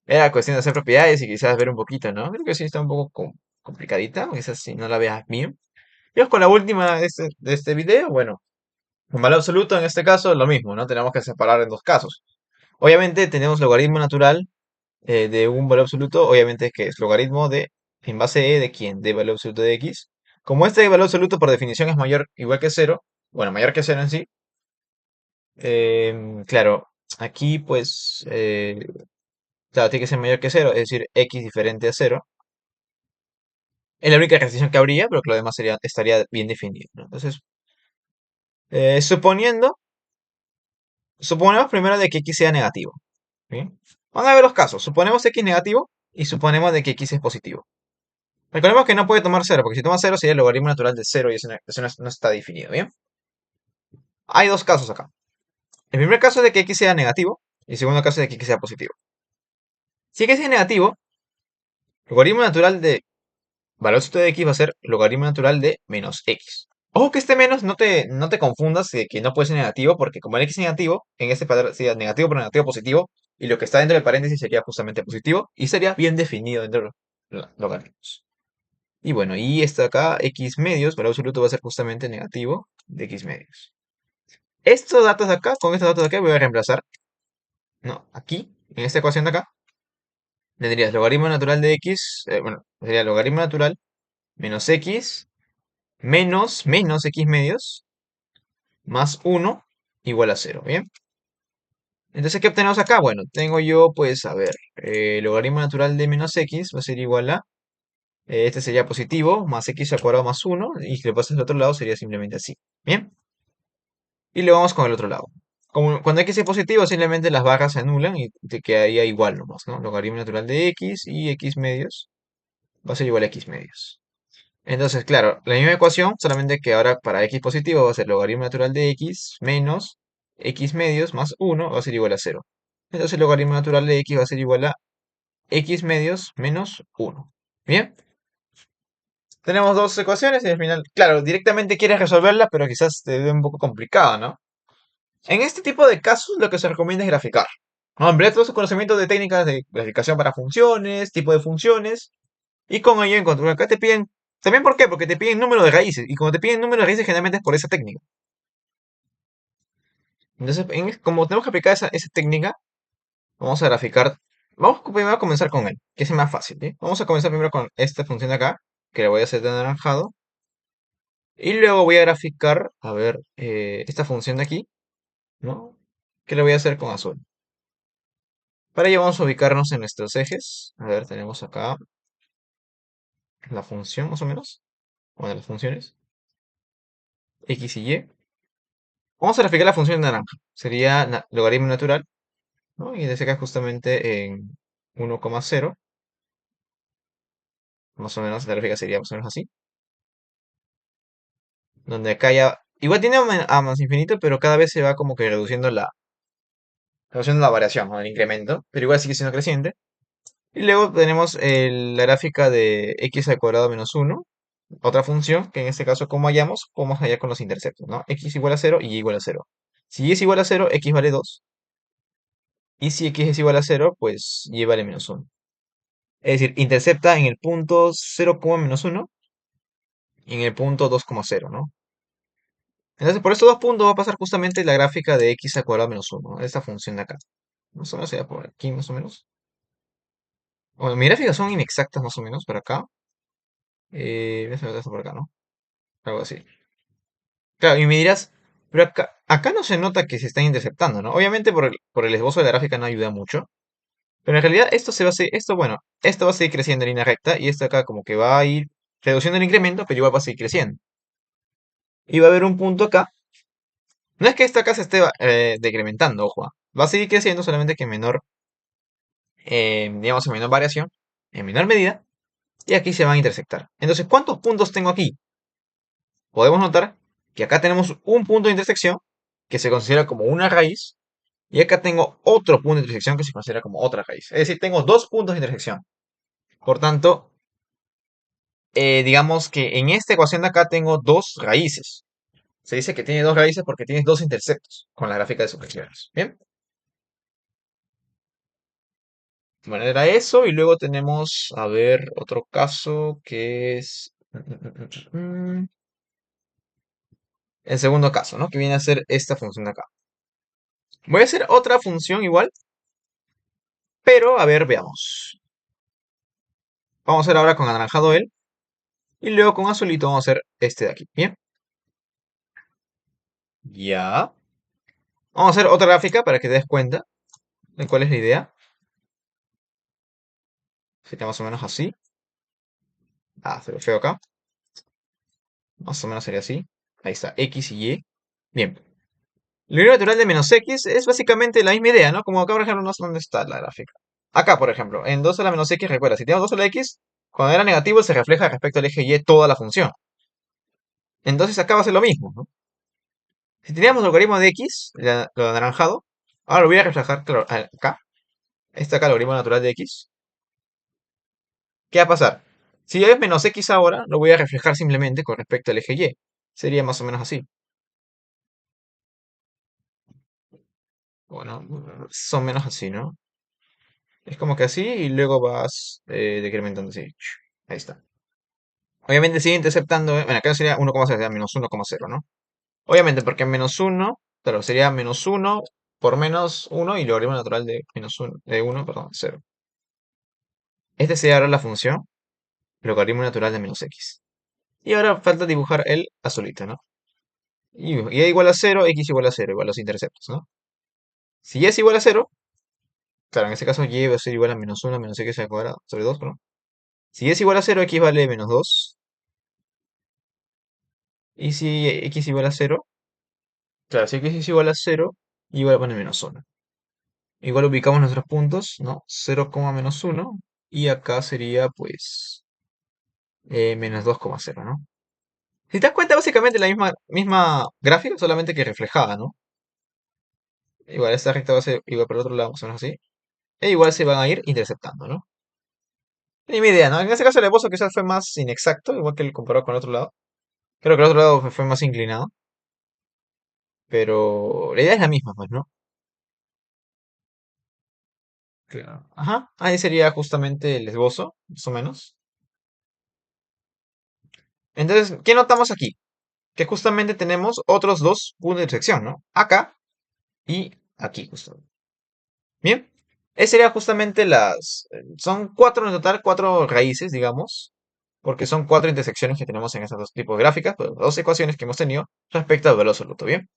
[SPEAKER 1] Era cuestión de hacer propiedades y quizás ver un poquito, ¿no? Creo que sí está un poco complicadita, quizás si no la veas bien. Y vamos con la última de este video, bueno, un valor absoluto en este caso es lo mismo, ¿no? Tenemos que separar en dos casos. Obviamente tenemos logaritmo natural de un valor absoluto, obviamente que es logaritmo de, en base de quién, de valor absoluto de x. Como este valor absoluto por definición es mayor, igual que cero, bueno, mayor que cero en sí, claro, aquí pues, claro, tiene que ser mayor que cero, es decir, x diferente a cero. Es la única restricción que habría, pero que lo demás estaría bien definido, ¿no? Entonces, suponemos primero de que x sea negativo. ¿Bien? Vamos a ver los casos. Suponemos x negativo y suponemos de que x es positivo. Recordemos que no puede tomar cero, porque si toma cero sería el logaritmo natural de cero y eso no está definido, ¿bien? Hay dos casos acá. El primer caso es de que x sea negativo y el segundo caso es de que x sea positivo. Si x es negativo, logaritmo natural de valor absoluto de x va a ser logaritmo natural de menos x. Ojo que este menos no te confundas de que no puede ser negativo, porque como el x es negativo, en este cuadro sería negativo por negativo positivo, y lo que está dentro del paréntesis sería justamente positivo, y sería bien definido dentro de los logaritmos. Y bueno, y esto acá, x medios, valor absoluto va a ser justamente negativo de x medios. Estos datos de acá, con estos datos de acá voy a reemplazar, ¿no? Aquí, en esta ecuación de acá, tendrías logaritmo natural de x, bueno, sería logaritmo natural menos x menos x medios más 1 igual a cero, ¿bien? Entonces, ¿qué obtenemos acá? Bueno, tengo yo, pues, a ver, logaritmo natural de menos x va a ser igual a, este sería positivo, más x al cuadrado más 1, y si le pasas al otro lado sería simplemente así, ¿bien? Y le vamos con el otro lado. Como, cuando x es positivo, simplemente las barras se anulan y te quedaría igual nomás, ¿no? Logaritmo natural de x y x medios va a ser igual a x medios. Entonces, claro, la misma ecuación, solamente que ahora para x positivo va a ser logaritmo natural de x menos x medios más 1 va a ser igual a cero. Entonces, el logaritmo natural de x va a ser igual a x medios menos 1. Bien, tenemos dos ecuaciones y al final, claro, directamente quieres resolverla, pero quizás te ve un poco complicado, ¿no? En este tipo de casos, lo que se recomienda es graficar. ¿No? Emplear todos sus conocimientos de técnicas de graficación para funciones, tipo de funciones, y con ello encontrar. Acá te piden. ¿También por qué? Porque te piden número de raíces. Y como te piden número de raíces, generalmente es por esa técnica. Entonces, como tenemos que aplicar esa técnica, vamos a graficar. Vamos primero a comenzar con él, que es el más fácil. ¿Sí? Vamos a comenzar primero con esta función de acá, que la voy a hacer de anaranjado. Y luego voy a graficar, a ver, esta función de aquí, ¿no? Que la voy a hacer con azul. Para ello vamos a ubicarnos en nuestros ejes. A ver, tenemos acá la función más o menos. Una de las funciones. X y Y. Vamos a graficar la función de naranja. Sería logaritmo natural, ¿no? Y de acá justamente en 1,0. Más o menos, la gráfica sería más o menos así. Donde acá ya... Igual tiene a más infinito, pero cada vez se va como que reduciendo la variación, ¿no? El incremento. Pero igual sigue siendo creciente. Y luego tenemos la gráfica de x al cuadrado menos 1. Otra función, que en este caso, como hallamos, vamos allá con los interceptos, ¿no? X igual a 0 y y igual a 0. Si y es igual a 0, x vale 2. Y si x es igual a 0, pues y vale menos 1. Es decir, intercepta en el punto 0, menos 1 y en el punto 2,0, ¿no? Entonces, por estos dos puntos va a pasar justamente la gráfica de x al cuadrado menos 1, ¿no? Esta función de acá. Más o menos sería por aquí, más o menos. Bueno, mis gráficas son inexactas, más o menos, por acá. Voy a hacer esto por acá, ¿no? algo así. Claro, y me dirás, pero acá no se nota que se están interceptando, ¿no? Obviamente por el esbozo de la gráfica no ayuda mucho, pero en realidad esto se va a seguir, esto, bueno, esto va a seguir creciendo en línea recta y esto acá como que va a ir reduciendo el incremento, pero igual va a seguir creciendo. Y va a haber un punto acá. No es que esta acá se esté decrementando, ojo, va a seguir creciendo, solamente que en menor, digamos, en menor variación, en menor medida, y aquí se van a intersectar. Entonces, ¿cuántos puntos tengo aquí? Podemos notar que acá tenemos un punto de intersección que se considera como una raíz, y acá tengo otro punto de intersección que se considera como otra raíz. Es decir, tengo dos puntos de intersección. Por tanto, digamos que en esta ecuación de acá tengo dos raíces. Se dice que tiene dos raíces porque tienes dos interceptos con la gráfica de sujeciones. Bien, bueno, era eso. Y luego tenemos, a ver, otro caso que es el segundo caso, ¿no? Que viene a ser esta función de acá. Voy a hacer otra función igual, pero a ver, veamos. Vamos a hacer ahora con anaranjado él. Y luego con azulito vamos a hacer este de aquí. Bien, ya. Vamos a hacer otra gráfica para que te des cuenta de cuál es la idea. Sería más o menos así. Ah, se ve feo acá. Más o menos sería así. Ahí está, X y Y. Bien. La unidad natural de menos X es básicamente la misma idea, ¿no? Como acá, por ejemplo, no sé dónde está la gráfica. Acá, por ejemplo, en 2 a la menos X, recuerda, si tenemos 2 a la X, cuando era negativo se refleja respecto al eje Y toda la función. Entonces acá va a ser lo mismo, ¿no? Si teníamos el logaritmo de X, lo anaranjado, ahora lo voy a reflejar, claro, acá. Este acá, el logaritmo natural de X. ¿Qué va a pasar? Si es menos X ahora, lo voy a reflejar simplemente con respecto al eje Y. Sería más o menos así. Bueno, son menos así, ¿no? Es como que así y luego vas decrementando así. Ahí está. Obviamente sigue interceptando, bueno, acá sería 1,0, sería menos 1,0, ¿no? Obviamente porque menos 1, claro, sería menos 1 por menos 1 y logaritmo natural de menos 1, de 1, perdón, 0. Este sería ahora la función logaritmo natural de menos x. Y ahora falta dibujar el azulito, ¿no? Y igual a 0, x igual a 0, igual a los interceptos, ¿no? Si y es igual a 0, claro, en este caso y va a ser igual a menos 1 menos x al cuadrado sobre 2, ¿no? Si y es igual a 0, x vale menos 2. Y si x igual a 0, claro, si x es igual a 0, igual a poner menos 1. Igual ubicamos nuestros puntos, ¿no? 0, menos 1. Y acá sería, pues, menos 2,0, ¿no? Si te das cuenta, básicamente la misma gráfica, solamente que reflejada, ¿no? Igual esta recta va a ser igual por el otro lado, más o menos así. E igual se van a ir interceptando, ¿no? Y mi idea, ¿no? En este caso el esbozo quizás fue más inexacto, igual que el comparado con el otro lado. Creo que el otro lado fue más inclinado. Pero la idea es la misma, pues, ¿no? Claro. Ajá, ahí sería justamente el esbozo, más o menos. Entonces, ¿qué notamos aquí? Que justamente tenemos otros dos puntos de intersección, ¿no? Acá y aquí, justo. Bien, esas serían justamente son cuatro en total, cuatro raíces, digamos, porque son cuatro intersecciones que tenemos en estos dos tipos de gráficas, pues, dos ecuaciones que hemos tenido respecto al valor absoluto, ¿bien?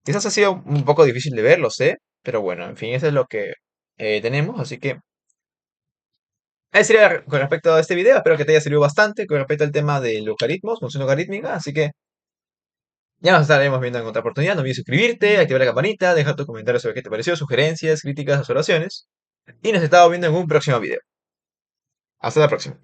[SPEAKER 1] Quizás ha sido un poco difícil de ver, lo sé, pero bueno, en fin, eso es lo que tenemos, así que eso sería con respecto a este video, espero que te haya servido bastante con respecto al tema de logaritmos, función logarítmica, así que ya nos estaremos viendo en otra oportunidad. No olvides suscribirte, activar la campanita, dejar tus comentarios sobre qué te pareció, sugerencias, críticas, observaciones. Y nos estamos viendo en un próximo video. Hasta la próxima.